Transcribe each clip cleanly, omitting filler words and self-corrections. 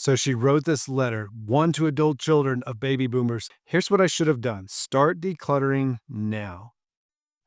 So she wrote this letter, one to adult children of baby boomers. Here's what I should have done. Start decluttering now.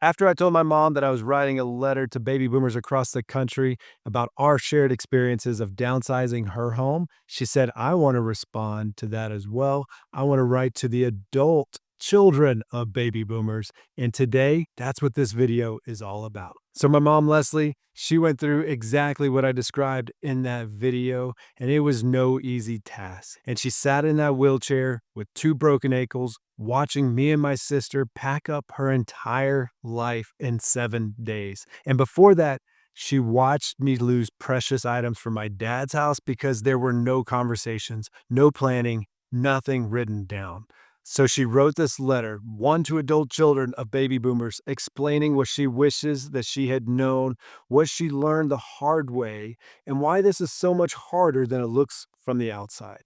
After I told my mom that I was writing a letter to baby boomers across the country about our shared experiences of downsizing her home, she said, I want to respond to that as well. I want to write to the adult children of baby boomers. And today, that's what this video is all about. So my mom, Leslie, she went through exactly what I described in that video, and it was no easy task. And she sat in that wheelchair with 2 broken ankles, watching me and my sister pack up her entire life in 7 days. And before that, she watched me lose precious items from my dad's house because there were no conversations, no planning, nothing written down. So she wrote this letter, one to adult children of baby boomers, explaining what she wishes that she had known, what she learned the hard way, and why this is so much harder than it looks from the outside.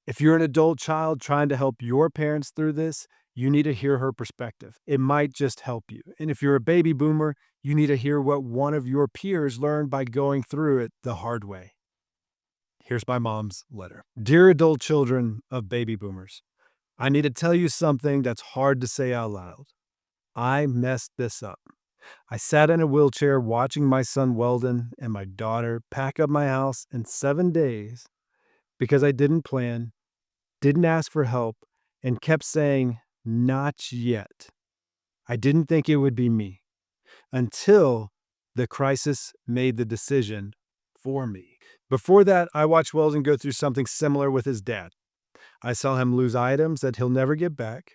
If you're an adult child trying to help your parents through this, you need to hear her perspective. It might just help you. And if you're a baby boomer, you need to hear what one of your peers learned by going through it the hard way. Here's my mom's letter. Dear adult children of baby boomers, I need to tell you something that's hard to say out loud. I messed this up. I sat in a wheelchair watching my son Weldon and my daughter pack up my house in 7 days because I didn't plan, didn't ask for help, and kept saying, not yet. I didn't think it would be me until the crisis made the decision for me. Before that, I watched Weldon go through something similar with his dad. I saw him lose items that he'll never get back,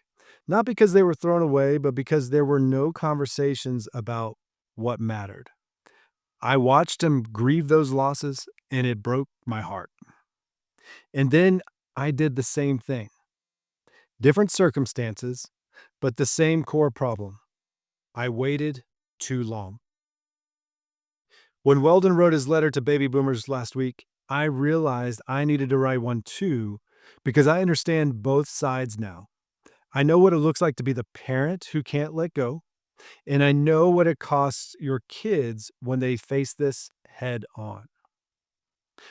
not because they were thrown away, but because there were no conversations about what mattered. I watched him grieve those losses, and it broke my heart. And then I did the same thing. Different circumstances, but the same core problem. I waited too long. When Weldon wrote his letter to baby boomers last week, I realized I needed to write one too, because I understand both sides now. I know what it looks like to be the parent who can't let go, and I know what it costs your kids when they face this head on.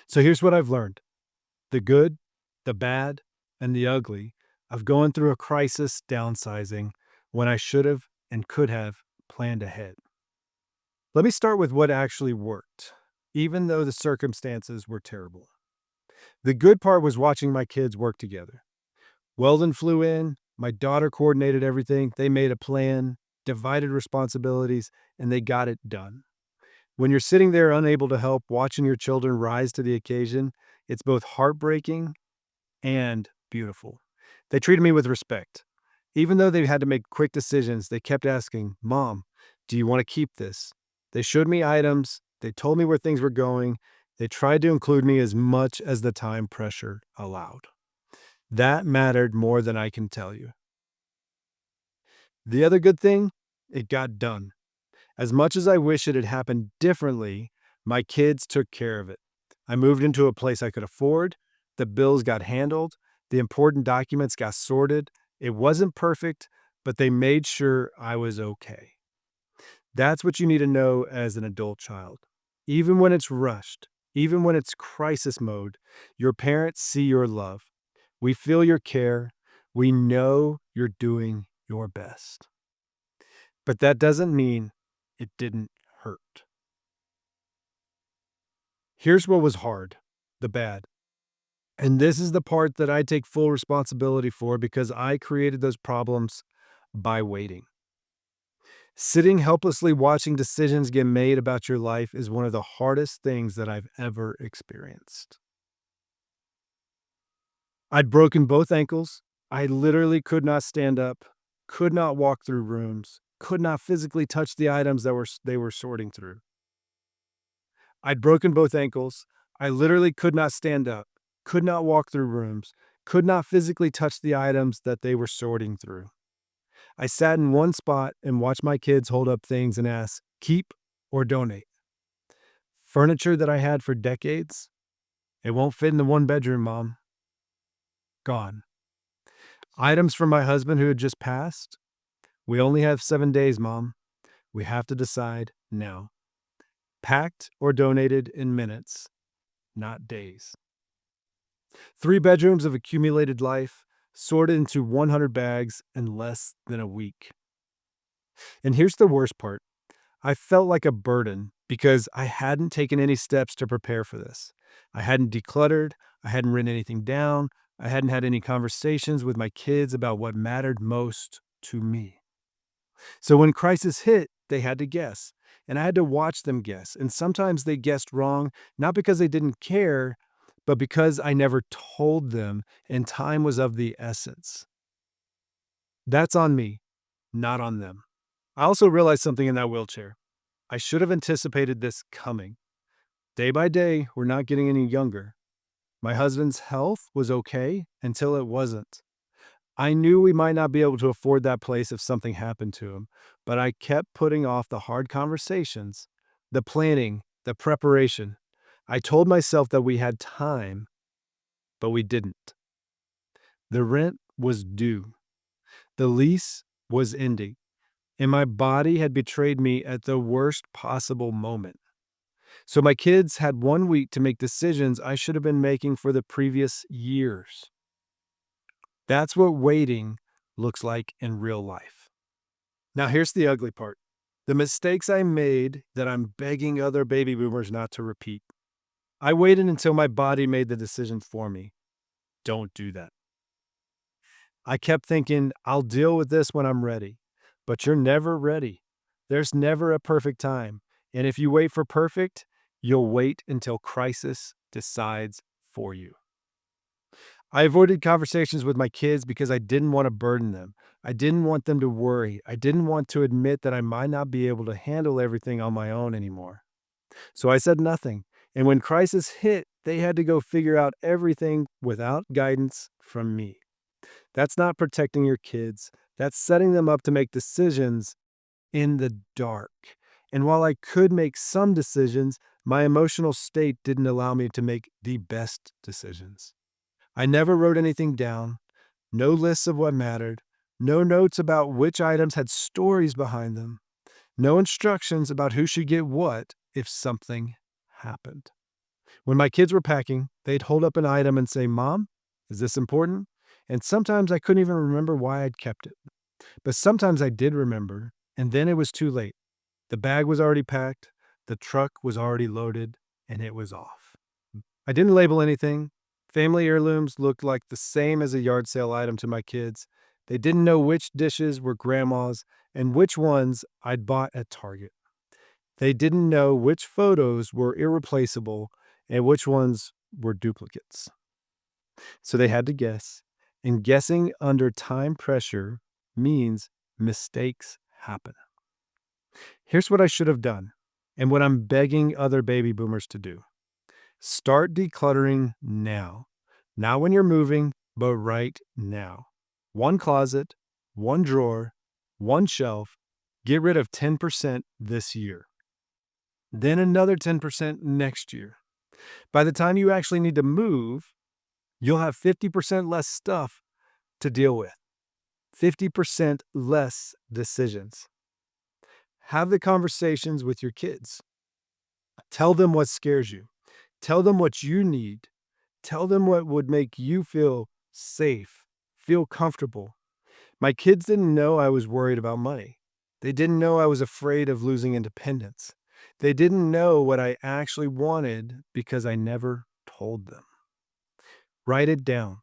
So here's what I've learned: the good, the bad, and the ugly of going through a crisis downsizing when I should have and could have planned ahead. Let me start with what actually worked, even though the circumstances were terrible. The good part was watching my kids work together. Weldon flew in, my daughter coordinated everything, they made a plan, divided responsibilities, and they got it done. When you're sitting there unable to help, watching your children rise to the occasion, it's both heartbreaking and beautiful. They treated me with respect. Even though they had to make quick decisions, they kept asking, Mom, do you want to keep this? They showed me items. They told me where things were going. They tried to include me as much as the time pressure allowed. That mattered more than I can tell you. The other good thing, it got done. As much as I wish it had happened differently, my kids took care of it. I moved into a place I could afford. The bills got handled. The important documents got sorted. It wasn't perfect, but they made sure I was okay. That's what you need to know as an adult child. Even when it's rushed, even when it's crisis mode, your parents see your love. We feel your care. We know you're doing your best. But that doesn't mean it didn't hurt. Here's what was hard, the bad. And this is the part that I take full responsibility for because I created those problems by waiting. Sitting helplessly watching decisions get made about your life is one of the hardest things that I've ever experienced. I'd broken both ankles. I literally could not stand up, could not walk through rooms, could not physically touch the items that they were sorting through. I'd broken both ankles. I literally could not stand up, could not walk through rooms, could not physically touch the items that they were sorting through. I sat in one spot and watched my kids hold up things and ask, keep or donate. Furniture that I had for decades, it won't fit in the one bedroom, Mom. Gone. Items from my husband who had just passed, we only have 7 days, Mom. We have to decide now. Packed or donated in minutes, not days. 3 bedrooms of accumulated life, sorted into 100 bags in less than a week. And here's the worst part. I felt like a burden because I hadn't taken any steps to prepare for this. I hadn't decluttered, I hadn't written anything down, I hadn't had any conversations with my kids about what mattered most to me. So when crisis hit, they had to guess, and I had to watch them guess. And sometimes they guessed wrong, not because they didn't care, but because I never told them and time was of the essence. That's on me, not on them. I also realized something in that wheelchair. I should have anticipated this coming. Day by day, we're not getting any younger. My husband's health was okay until it wasn't. I knew we might not be able to afford that place if something happened to him, but I kept putting off the hard conversations, the planning, the preparation. I told myself that we had time, but we didn't. The rent was due. The lease was ending, and my body had betrayed me at the worst possible moment. So my kids had 1 week to make decisions I should have been making for the previous years. That's what waiting looks like in real life. Now, here's the ugly part. The mistakes I made that I'm begging other baby boomers not to repeat. I waited until my body made the decision for me. Don't do that. I kept thinking, I'll deal with this when I'm ready. But you're never ready. There's never a perfect time. And if you wait for perfect, you'll wait until crisis decides for you. I avoided conversations with my kids because I didn't want to burden them. I didn't want them to worry. I didn't want to admit that I might not be able to handle everything on my own anymore. So I said nothing. And when crisis hit, they had to go figure out everything without guidance from me. That's not protecting your kids. That's setting them up to make decisions in the dark. And while I could make some decisions, my emotional state didn't allow me to make the best decisions. I never wrote anything down, no lists of what mattered, no notes about which items had stories behind them, no instructions about who should get what if something happened. When my kids were packing, they'd hold up an item and say, "Mom, is this important?" And sometimes I couldn't even remember why I'd kept it. But sometimes I did remember, and then it was too late. The bag was already packed, the truck was already loaded, and it was off. I didn't label anything. Family heirlooms looked like the same as a yard sale item to my kids. They didn't know which dishes were grandma's and which ones I'd bought at Target. They didn't know which photos were irreplaceable and which ones were duplicates. So they had to guess. And guessing under time pressure means mistakes happen. Here's what I should have done, and what I'm begging other baby boomers to do. Start decluttering now. Not when you're moving, but right now. One closet, one drawer, one shelf. Get rid of 10% this year. Then another 10% next year. By the time you actually need to move, you'll have 50% less stuff to deal with. 50% less decisions. Have the conversations with your kids. Tell them what scares you. Tell them what you need. Tell them what would make you feel safe, feel comfortable. My kids didn't know I was worried about money. They didn't know I was afraid of losing independence. They didn't know what I actually wanted because I never told them. Write it down.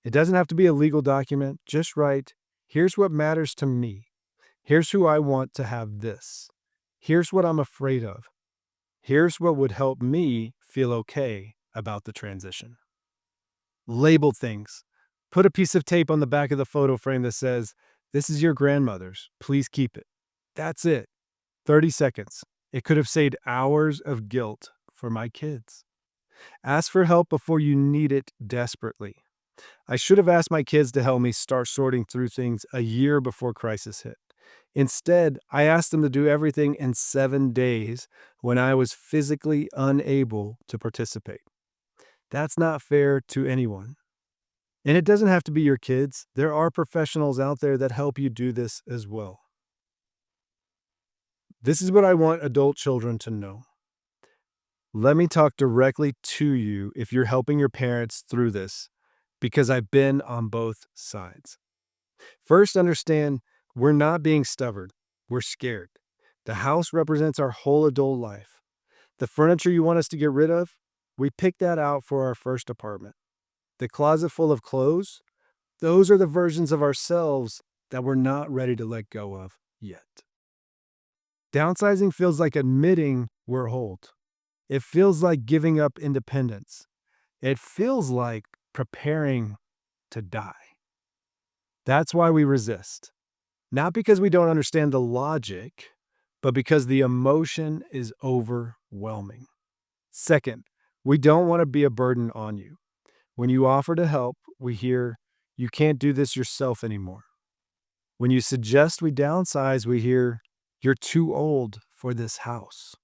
It doesn't have to be a legal document. Just write, here's what matters to me. Here's who I want to have this. Here's what I'm afraid of. Here's what would help me feel okay about the transition. Label things. Put a piece of tape on the back of the photo frame that says, "This is your grandmother's. Please keep it." That's it. 30 seconds. It could have saved hours of guilt for my kids. Ask for help before you need it desperately. I should have asked my kids to help me start sorting through things a year before crisis hit. Instead, I asked them to do everything in 7 days when I was physically unable to participate. That's not fair to anyone. And it doesn't have to be your kids. There are professionals out there that help you do this as well. This is what I want adult children to know. Let me talk directly to you if you're helping your parents through this. because I've been on both sides. First, understand we're not being stubborn, we're scared. The house represents our whole adult life. The furniture you want us to get rid of, we picked that out for our first apartment. The closet full of clothes, those are the versions of ourselves that we're not ready to let go of yet. Downsizing feels like admitting we're old. It feels like giving up independence. It feels like preparing to die. That's why we resist. Not because we don't understand the logic, but because the emotion is overwhelming. Second, we don't want to be a burden on you. When you offer to help, we hear, you can't do this yourself anymore. When you suggest we downsize, we hear, you're too old for this house.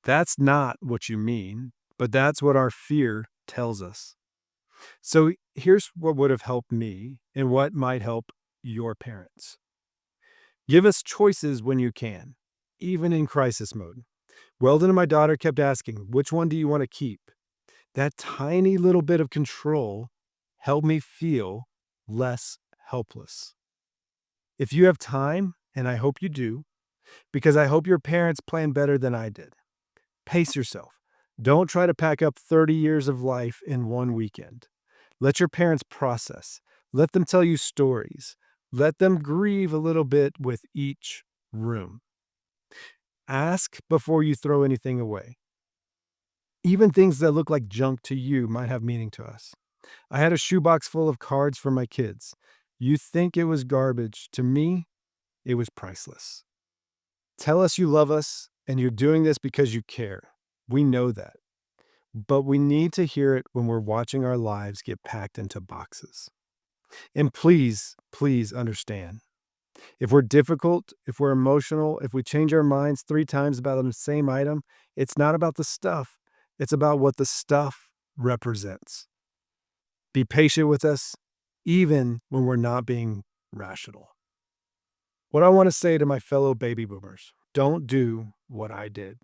That's not what you mean, but that's what our fear tells us. So here's what would have helped me and what might help your parents. Give us choices when you can, even in crisis mode. Weldon and my daughter kept asking, which one do you want to keep? That tiny little bit of control helped me feel less helpless. If you have time, and I hope you do, because I hope your parents plan better than I did, pace yourself. Don't try to pack up 30 years of life in one weekend. Let your parents process. Let them tell you stories. Let them grieve a little bit with each room. Ask before you throw anything away. Even things that look like junk to you might have meaning to us. I had a shoebox full of cards for my kids. You think it was garbage. To me, it was priceless. Tell us you love us and you're doing this because you care. We know that. But we need to hear it when we're watching our lives get packed into boxes. And please, please understand. If we're difficult, if we're emotional, if we change our minds 3 times about the same item, it's not about the stuff. It's about what the stuff represents. Be patient with us, even when we're not being rational. What I want to say to my fellow baby boomers, don't do what I did.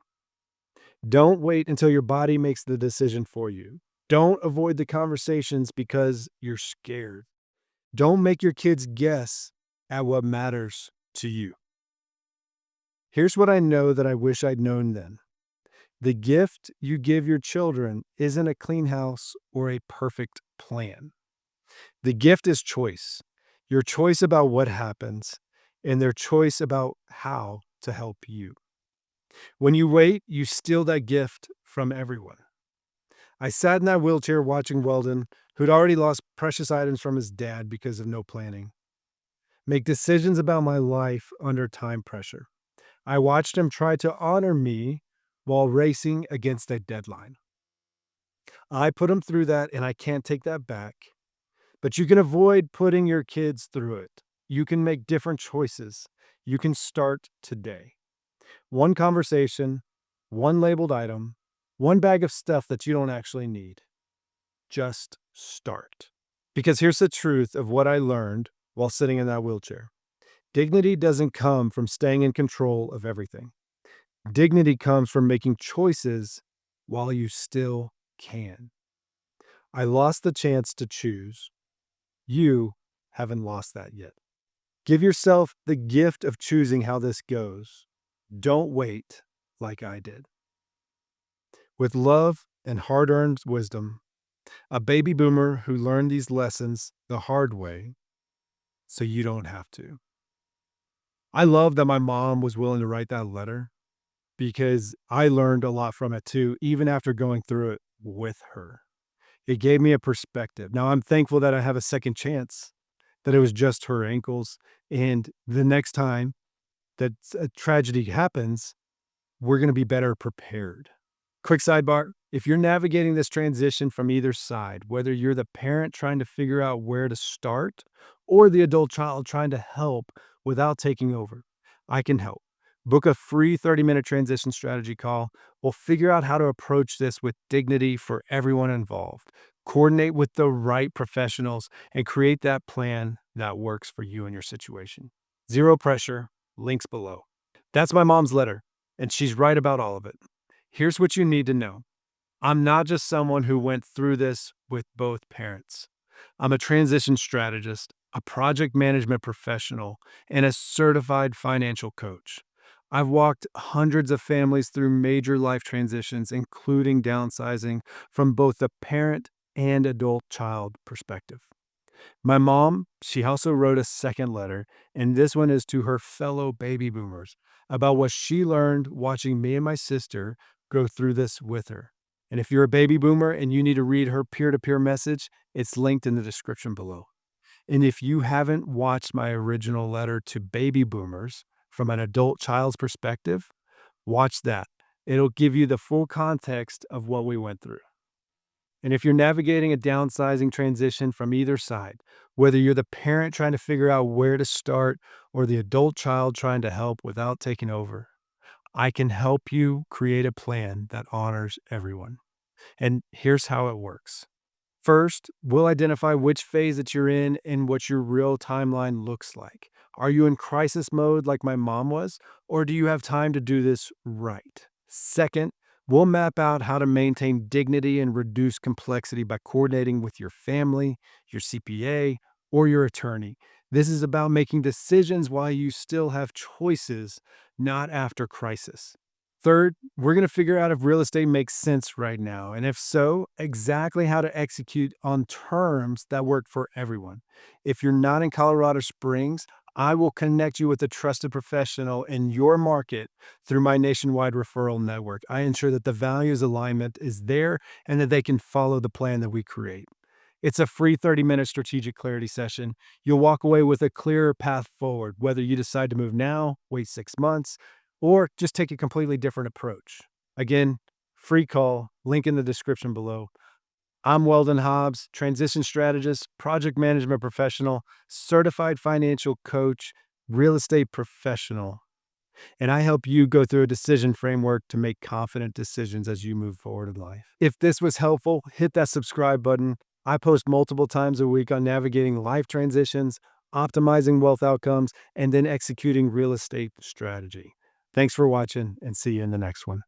Don't wait until your body makes the decision for you. Don't avoid the conversations because you're scared. Don't make your kids guess at what matters to you. Here's what I know that I wish I'd known then. The gift you give your children isn't a clean house or a perfect plan. The gift is choice. Your choice about what happens and their choice about how to help you. When you wait, you steal that gift from everyone. I sat in that wheelchair watching Weldon, who'd already lost precious items from his dad because of no planning, make decisions about my life under time pressure. I watched him try to honor me while racing against a deadline. I put him through that, and I can't take that back. But you can avoid putting your kids through it. You can make different choices. You can start today. One conversation, one labeled item, one bag of stuff that you don't actually need. Just start. Because here's the truth of what I learned while sitting in that wheelchair. Dignity doesn't come from staying in control of everything. Dignity comes from making choices while you still can. I lost the chance to choose. You haven't lost that yet. Give yourself the gift of choosing how this goes. Don't wait like I did. With love and hard-earned wisdom, a baby boomer who learned these lessons the hard way so you don't have to. I love that my mom was willing to write that letter because I learned a lot from it too, even after going through it with her. It gave me a perspective. Now I'm thankful that I have a second chance, that it was just her ankles. And the next time that a tragedy happens, we're going to be better prepared. Quick sidebar, if you're navigating this transition from either side, whether you're the parent trying to figure out where to start or the adult child trying to help without taking over, I can help. Book a free 30-minute transition strategy call. We'll figure out how to approach this with dignity for everyone involved. Coordinate with the right professionals and create that plan that works for you and your situation. Zero pressure, links below. That's my mom's letter, and she's right about all of it. Here's what you need to know. I'm not just someone who went through this with both parents. I'm a transition strategist, a project management professional, and a certified financial coach. I've walked hundreds of families through major life transitions, including downsizing, from both the parent and adult child perspective. My mom, she also wrote a second letter, and this one is to her fellow baby boomers about what she learned watching me and my sister go through this with her. And if you're a baby boomer and you need to read her peer to peer message, it's linked in the description below. And if you haven't watched my original letter to baby boomers from an adult child's perspective, watch that. It'll give you the full context of what we went through. And if you're navigating a downsizing transition from either side, whether you're the parent trying to figure out where to start or the adult child trying to help without taking over, I can help you create a plan that honors everyone. And here's how it works. First, we'll identify which phase that you're in and what your real timeline looks like. Are you in crisis mode like my mom was, or do you have time to do this right? Second, we'll map out how to maintain dignity and reduce complexity by coordinating with your family, your CPA, or your attorney. This is about making decisions while you still have choices, not after crisis. Third, we're going to figure out if real estate makes sense right now, and if so, exactly how to execute on terms that work for everyone. If you're not in Colorado Springs, I will connect you with a trusted professional in your market through my nationwide referral network. I ensure that the values alignment is there and that they can follow the plan that we create. It's a free 30-minute strategic clarity session. You'll walk away with a clearer path forward, whether you decide to move now, wait 6 months, or just take a completely different approach. Again, free call, link in the description below. I'm Weldon Hobbs, transition strategist, project management professional, certified financial coach, real estate professional, and I help you go through a decision framework to make confident decisions as you move forward in life. If this was helpful, hit that subscribe button. I post multiple times a week on navigating life transitions, optimizing wealth outcomes, and then executing real estate strategy. Thanks for watching and see you in the next one.